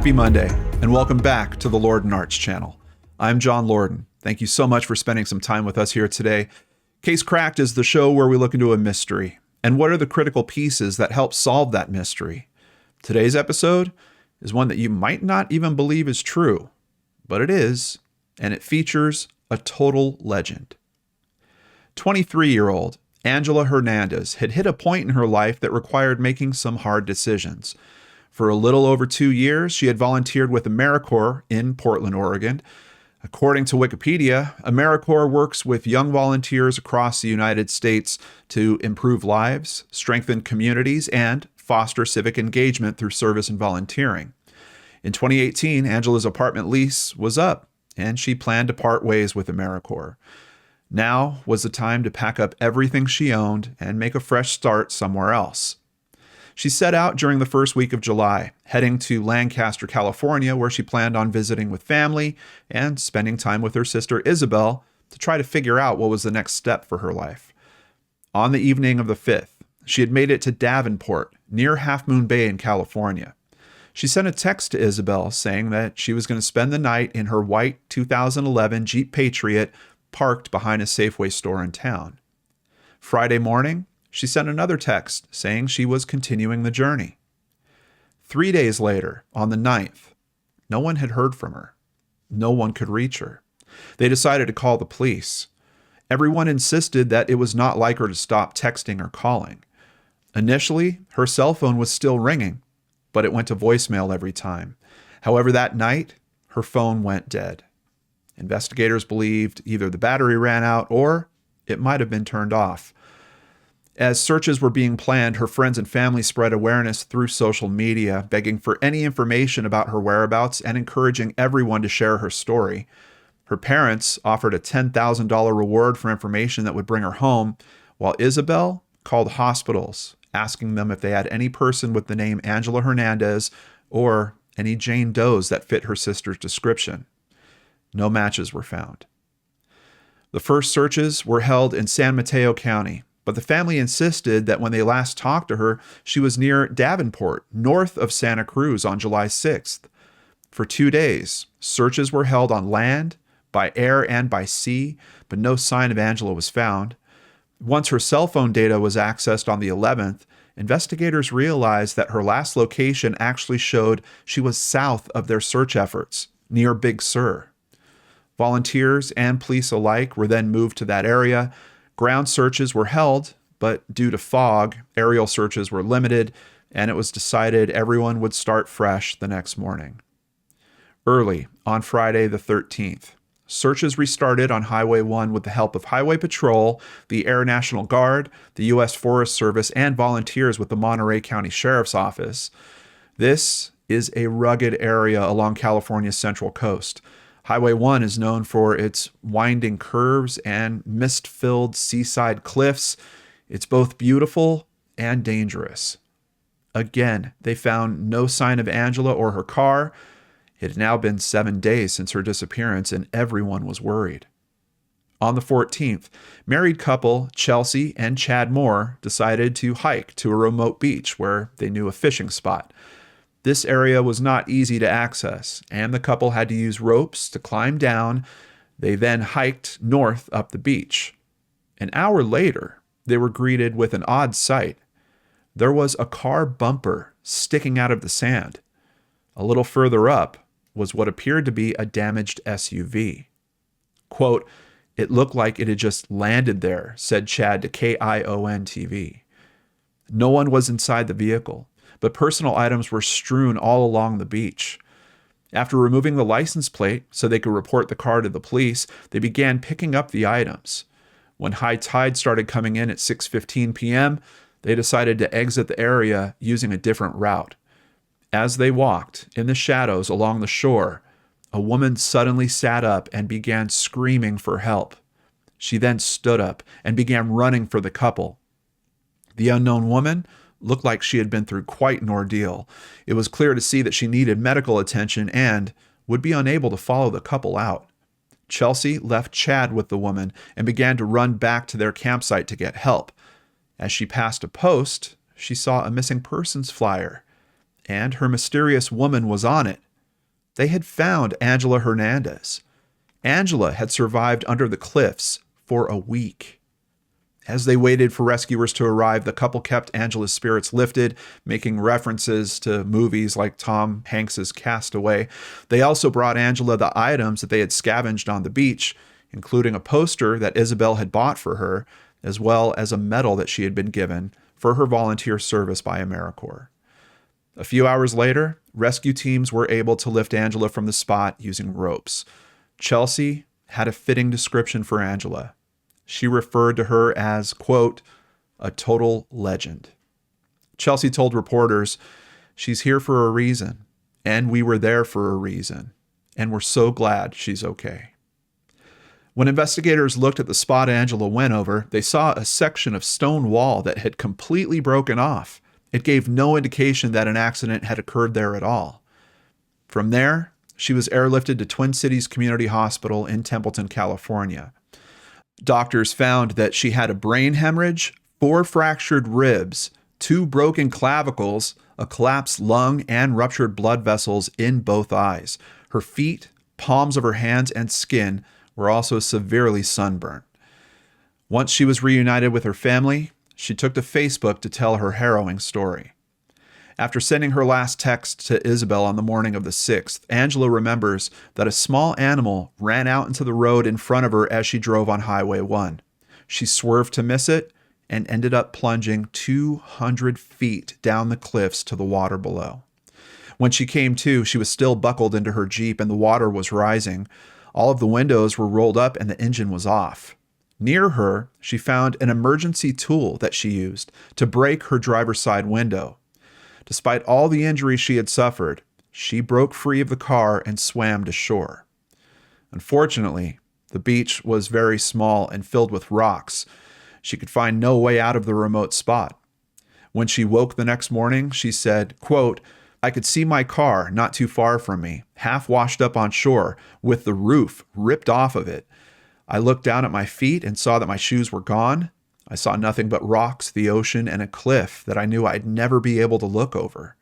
Happy Monday, and welcome back to the Lorden Arts channel. I'm John Lorden. Thank you so much for spending some time with us here today. Case Cracked is the show where we look into a mystery, and what are the critical pieces that help solve that mystery. Today's episode is one that you might not even believe is true, but it is, and it features a total legend. 23-year-old Angela Hernandez had hit a point in her life that required making some hard decisions. For a little over 2 years, she had volunteered with AmeriCorps in Portland, Oregon. According to Wikipedia, AmeriCorps works with young volunteers across the United States to improve lives, strengthen communities, and foster civic engagement through service and volunteering. In 2018, Angela's apartment lease was up, and she planned to part ways with AmeriCorps. Now was the time to pack up everything she owned and make a fresh start somewhere else. She set out during the first week of July, heading to Lancaster, California, where she planned on visiting with family and spending time with her sister Isabel to try to figure out what was the next step for her life. On the evening of the 5th, she had made it to Davenport, near Half Moon Bay in California. She sent a text to Isabel saying that she was going to spend the night in her white 2011 Jeep Patriot parked behind a Safeway store in town. Friday morning, she sent another text saying she was continuing the journey. 3 days later, on the 9th, no one had heard from her. No one could reach her. They decided to call the police. Everyone insisted that it was not like her to stop texting or calling. Initially, her cell phone was still ringing, but it went to voicemail every time. However, that night, her phone went dead. Investigators believed either the battery ran out or it might have been turned off. As searches were being planned, her friends and family spread awareness through social media, begging for any information about her whereabouts and encouraging everyone to share her story. Her parents offered a $10,000 reward for information that would bring her home, while Isabel called hospitals, asking them if they had any person with the name Angela Hernandez or any Jane Does that fit her sister's description. No matches were found. The first searches were held in San Mateo County, but the family insisted that when they last talked to her, she was near Davenport, north of Santa Cruz on July 6th. For 2 days, searches were held on land, by air, and by sea, but no sign of Angela was found. Once her cell phone data was accessed on the 11th, investigators realized that her last location actually showed she was south of their search efforts, near Big Sur. Volunteers and police alike were then moved to that area. Ground searches were held, but due to fog, aerial searches were limited, and it was decided everyone would start fresh the next morning. Early on Friday the 13th, searches restarted on Highway 1 with the help of Highway Patrol, the Air National Guard, the U.S. Forest Service, and volunteers with the Monterey County Sheriff's Office. This is a rugged area along California's central coast. Highway 1 is known for its winding curves and mist-filled seaside cliffs. It's both beautiful and dangerous. Again, they found no sign of Angela or her car. It had now been 7 days since her disappearance, and everyone was worried. On the 14th, married couple Chelsea and Chad Moore decided to hike to a remote beach where they knew a fishing spot. This area was not easy to access, and the couple had to use ropes to climb down. They then hiked north up the beach. An hour later, they were greeted with an odd sight. There was a car bumper sticking out of the sand. A little further up was what appeared to be a damaged SUV. Quote, "It looked like it had just landed there," said Chad to KION TV. No one was inside the vehicle, but personal items were strewn all along the beach. After removing the license plate so they could report the car to the police, they began picking up the items. When high tide started coming in at 6:15 p.m., they decided to exit the area using a different route. As they walked in the shadows along the shore, a woman suddenly sat up and began screaming for help. She then stood up and began running for the couple. The unknown woman looked like she had been through quite an ordeal. It was clear to see that she needed medical attention and would be unable to follow the couple out. Chelsea left Chad with the woman and began to run back to their campsite to get help. As she passed a post, she saw a missing persons flyer, and her mysterious woman was on it, They had found Angela Hernandez. Angela had survived under the cliffs for a week. As they waited for rescuers to arrive, the couple kept Angela's spirits lifted, making references to movies like Tom Hanks's Castaway. They also brought Angela the items that they had scavenged on the beach, including a poster that Isabel had bought for her, as well as a medal that she had been given for her volunteer service by AmeriCorps. A few hours later, rescue teams were able to lift Angela from the spot using ropes. Chelsea had a fitting description for Angela. She referred to her as, quote, a total legend. Chelsea told reporters, "She's here for a reason, and we were there for a reason, and we're so glad she's okay." When investigators looked at the spot Angela went over, they saw a section of stone wall that had completely broken off. It gave no indication that an accident had occurred there at all. From there, she was airlifted to Twin Cities Community Hospital in Templeton, California. Doctors found that she had a brain hemorrhage, 4 fractured ribs, 2 broken clavicles, a collapsed lung, and ruptured blood vessels in both eyes. Her feet, palms of her hands, and skin were also severely sunburned. Once she was reunited with her family, she took to Facebook to tell her harrowing story. After sending her last text to Isabel on the morning of the 6th, Angela remembers that a small animal ran out into the road in front of her as she drove on Highway 1. She swerved to miss it and ended up plunging 200 feet down the cliffs to the water below. When she came to, she was still buckled into her Jeep and the water was rising. All of the windows were rolled up and the engine was off. Near her, she found an emergency tool that she used to break her driver's side window. Despite all the injuries she had suffered, she broke free of the car and swam to shore. Unfortunately, the beach was very small and filled with rocks. She could find no way out of the remote spot. When she woke the next morning, she said, quote, "I could see my car not too far from me, half washed up on shore, with the roof ripped off of it. I looked down at my feet and saw that my shoes were gone. I saw nothing but rocks, the ocean, and a cliff that I knew I'd never be able to look over."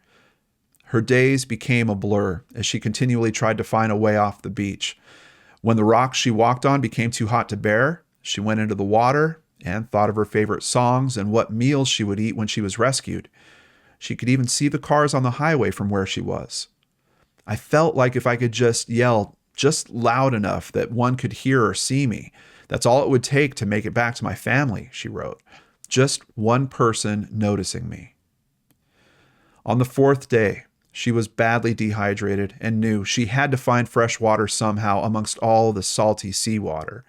Her days became a blur as she continually tried to find a way off the beach. When the rocks she walked on became too hot to bear, she went into the water and thought of her favorite songs and what meals she would eat when she was rescued. She could even see the cars on the highway from where she was. "I felt like if I could just yell just loud enough that one could hear or see me, that's all it would take to make it back to my family," she wrote. "Just one person noticing me." On the 4th day, she was badly dehydrated and knew she had to find fresh water somehow amongst all the salty seawater.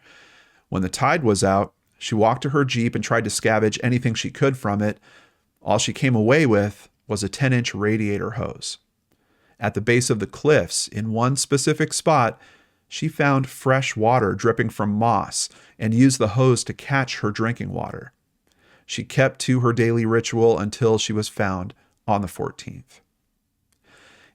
When the tide was out, she walked to her Jeep and tried to scavenge anything she could from it. All she came away with was a 10-inch radiator hose. At the base of the cliffs, in one specific spot, she found fresh water dripping from moss and used the hose to catch her drinking water. She kept to her daily ritual until she was found on the 14th.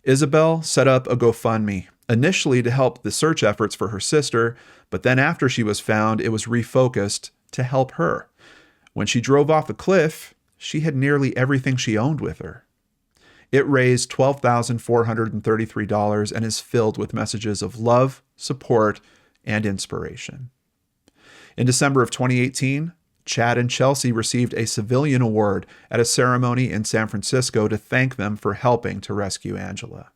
Isabel set up a GoFundMe, initially to help the search efforts for her sister, but then after she was found, it was refocused to help her. When she drove off the cliff, she had nearly everything she owned with her. It raised $12,433 and is filled with messages of love, support, and inspiration. In December of 2018, Chad and Chelsea received a civilian award at a ceremony in San Francisco to thank them for helping to rescue Angela.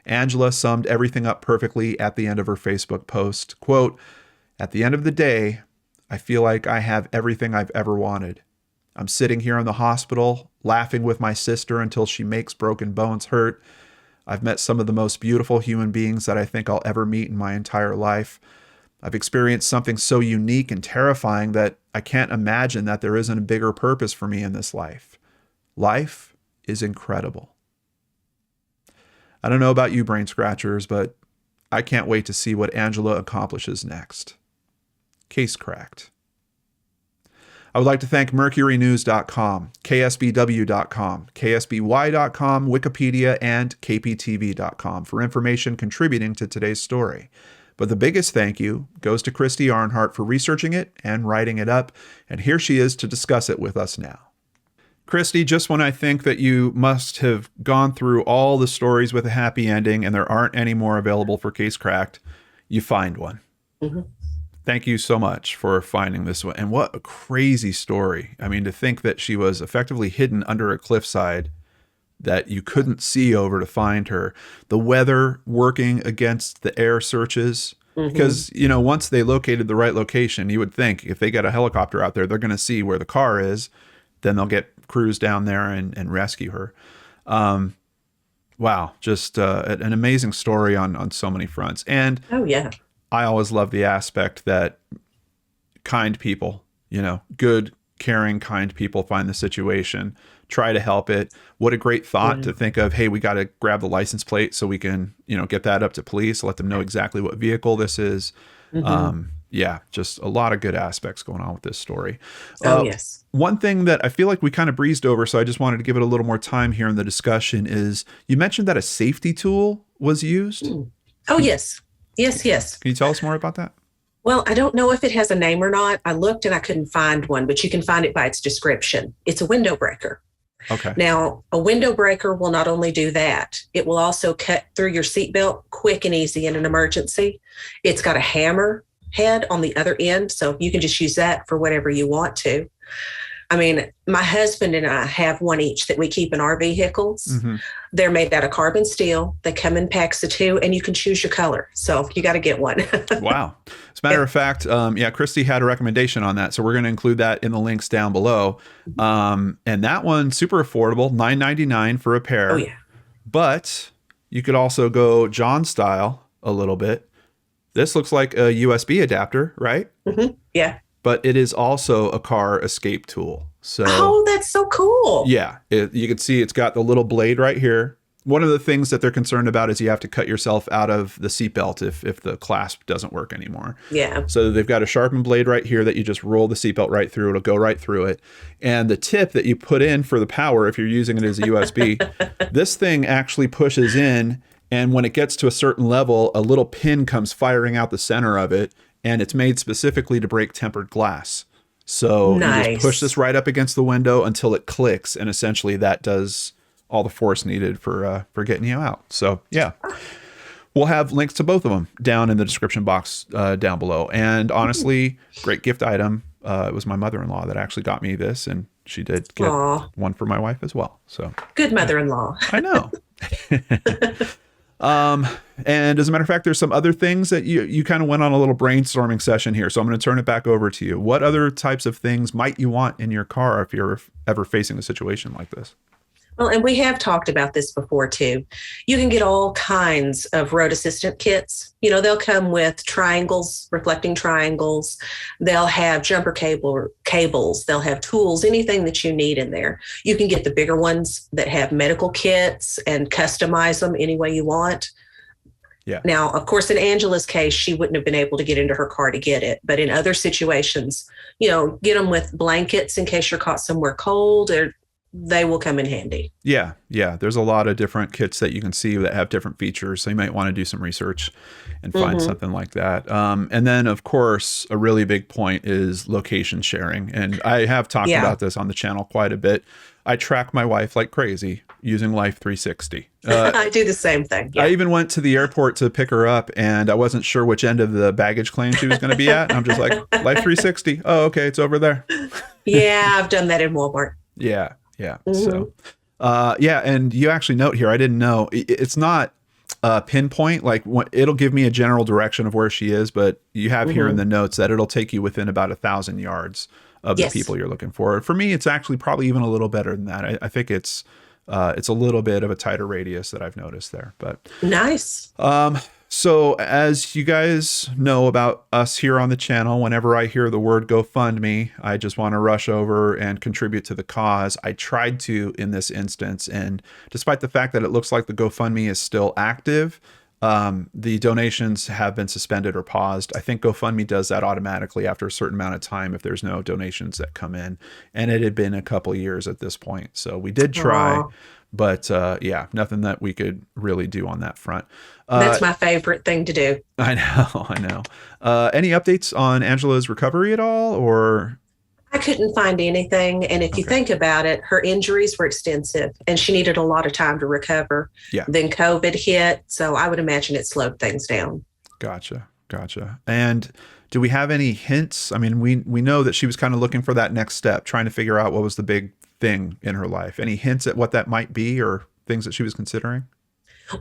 Angela summed everything up perfectly at the end of her Facebook post, quote, "At the end of the day, I feel like I have everything I've ever wanted. I'm sitting here in the hospital, laughing with my sister until she makes broken bones hurt. I've met some of the most beautiful human beings that I think I'll ever meet in my entire life. I've experienced something so unique and terrifying that I can't imagine that there isn't a bigger purpose for me in this life. Life is incredible." I don't know about you, brain scratchers, but I can't wait to see what Angela accomplishes next. Case cracked. I would like to thank MercuryNews.com, KSBW.com, KSBY.com, Wikipedia, and KPTV.com for information contributing to today's story. But the biggest thank you goes to Christy for researching it and writing it up, and here she is to discuss it with us now. Christy, just when I think that you must have gone through all the stories with a happy ending and there aren't any more available for Case Cracked, you find one. Hmm. Thank you so much for finding this one. And what a crazy story. I mean, to think that she was effectively hidden under a cliffside that you couldn't see over to find her. The weather working against the air searches. Hmm. Because, once they located the right location, you would think if they got a helicopter out there, they're going to see where the car is. Then they'll get crews down there and rescue her. Wow. Just an amazing story on so many fronts. And Oh, yeah. I always love the aspect that kind people, good, caring, kind people find the situation, try to help it. What a great thought Yeah. to think of, hey, we got to grab the license plate so we can, get that up to police, let them know exactly what vehicle this is. Hmm. Yeah, just a lot of good aspects going on with this story. Oh, Uh, yes. One thing that I feel like we kind of breezed over, so I just wanted to give it a little more time here in the discussion is you mentioned that a safety tool was used. Mm. Oh, yes. Yes, yes. Can you tell us more about that? Well, I don't know if it has a name or not. I looked and I couldn't find one, but you can find it by its description. It's a window breaker. Okay. Now, a window breaker will not only do that, it will also cut through your seatbelt quick and easy in an emergency. It's got a hammer head on the other end, so you can just use that for whatever you want to. I mean, my husband and I have one each that we keep in our vehicles. Mm-hmm. They're made out of carbon steel. They come in packs of two, and you can choose your color. So you got to get one. Wow. As a matter of fact, Christy had a recommendation on that. So we're going to include that in the links down below. And that one, super affordable, $9.99 for a pair. Oh, yeah. But you could also go John style a little bit. This looks like a USB adapter, right? Yeah. But it is also a car escape tool. So, Oh, that's so cool. yeah, you can see it's got the little blade right here. One of the things that they're concerned about is you have to cut yourself out of the seatbelt if the clasp doesn't work anymore. Yeah. So they've got a sharpened blade right here that you just roll the seatbelt right through. It'll go right through it. And the tip that you put in for the power, if you're using it as a USB, this thing actually pushes in. And when it gets to a certain level, a little pin comes firing out the center of it. And it's made specifically to break tempered glass. So Nice. you just push this right up against the window until it clicks. And essentially that does all the force needed for getting you out. So yeah, we'll have links to both of them down in the description box down below. And honestly, great gift item. It was my mother-in-law that actually got me this, and she did get Aw. one for my wife as well. So Good mother-in-law. I know. And as a matter of fact, there's some other things that you kind of went on a little brainstorming session here. So I'm going to turn it back over to you. What other types of things might you want in your car if you're ever facing a situation like this? Well, and we have talked about this before too. You can get all kinds of road assistant kits. They'll come with triangles, reflecting triangles. They'll have jumper cables. They'll have tools, anything that you need in there. You can get the bigger ones that have medical kits and customize them any way you want. Yeah. Now, of course, in Angela's case, she wouldn't have been able to get into her car to get it. But in other situations, get them with blankets in case you're caught somewhere cold, or they will come in handy. Yeah. There's a lot of different kits that you can see that have different features. So you might want to do some research and find something like that. And then, of course, a really big point is location sharing. And I have talked about this on the channel quite a bit. I track my wife like crazy using Life 360. I do the same thing. Yeah. I even went to the airport to pick her up, and I wasn't sure which end of the baggage claim she was going to be at. And I'm just like, Life 360. Oh, okay, it's over there. Yeah, I've done that in Walmart. Yeah. So, and you actually note here, I didn't know, it's not pinpoint, like it'll give me a general direction of where she is, but you have here in the notes that it'll take you within about 1,000 yards of the people you're looking for. For me, it's actually probably even a little better than that. I think it's a little bit of a tighter radius that I've noticed there, but nice. So as you guys know about us here on the channel, whenever I hear the word GoFundMe, I just want to rush over and contribute to the cause. I tried to in this instance, and despite the fact that it looks like the GoFundMe is still active, the donations have been suspended or paused. I think GoFundMe does that automatically after a certain amount of time if there's no donations that come in. And it had been a couple of years at this point. So we did try. Aww. But nothing that we could really do on that front. That's my favorite thing to do. I know. Any updates on Angela's recovery at all, or? I couldn't find anything. And if you Okay. think about it, her injuries were extensive and she needed a lot of time to recover. Yeah. Then COVID hit. So I would imagine it slowed things down. Gotcha. Gotcha. And do we have any hints? I mean, we know that she was kind of looking for that next step, trying to figure out what was the big thing in her life. Any hints at what that might be or things that she was considering?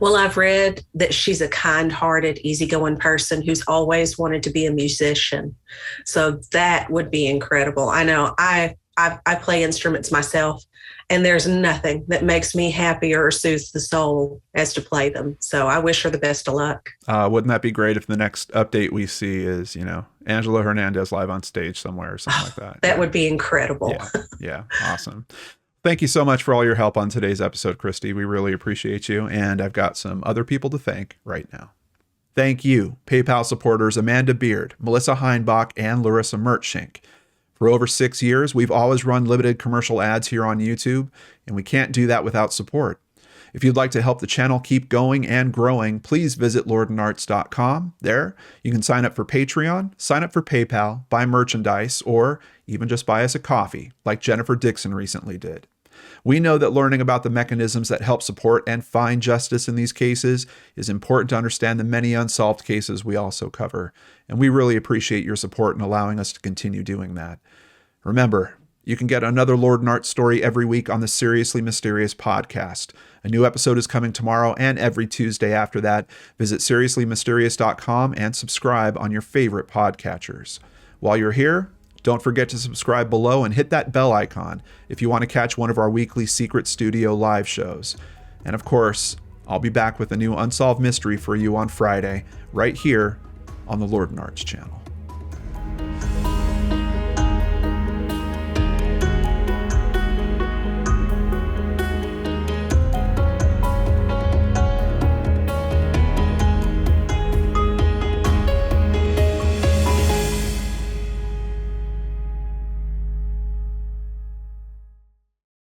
Well, I've read that she's a kind hearted, easygoing person who's always wanted to be a musician. So that would be incredible. I know I play instruments myself, and there's nothing that makes me happier or soothes the soul as to play them. So I wish her the best of luck. Wouldn't that be great if the next update we see is, Angela Hernandez live on stage somewhere or something like that? That would be incredible. Yeah. Yeah. Awesome. Thank you so much for all your help on today's episode, Christy. We really appreciate you. And I've got some other people to thank right now. Thank you, PayPal supporters Amanda Beard, Melissa Heinbach, and Larissa Mertschink. For over 6 years, we've always run limited commercial ads here on YouTube, and we can't do that without support. If you'd like to help the channel keep going and growing, please visit lordandarts.com. There, you can sign up for Patreon, sign up for PayPal, buy merchandise, or even just buy us a coffee, like Jennifer Dixon recently did. We know that learning about the mechanisms that help support and find justice in these cases is important to understand the many unsolved cases we also cover, and we really appreciate your support in allowing us to continue doing that. Remember, you can get another Lord and Art story every week on the Seriously Mysterious podcast. A new episode is coming tomorrow and every Tuesday after that. Visit seriouslymysterious.com and subscribe on your favorite podcatchers. While you're here, don't forget to subscribe below and hit that bell icon if you want to catch one of our weekly Secret Studio live shows. And of course, I'll be back with a new unsolved mystery for you on Friday, right here on the Lord and Arts channel.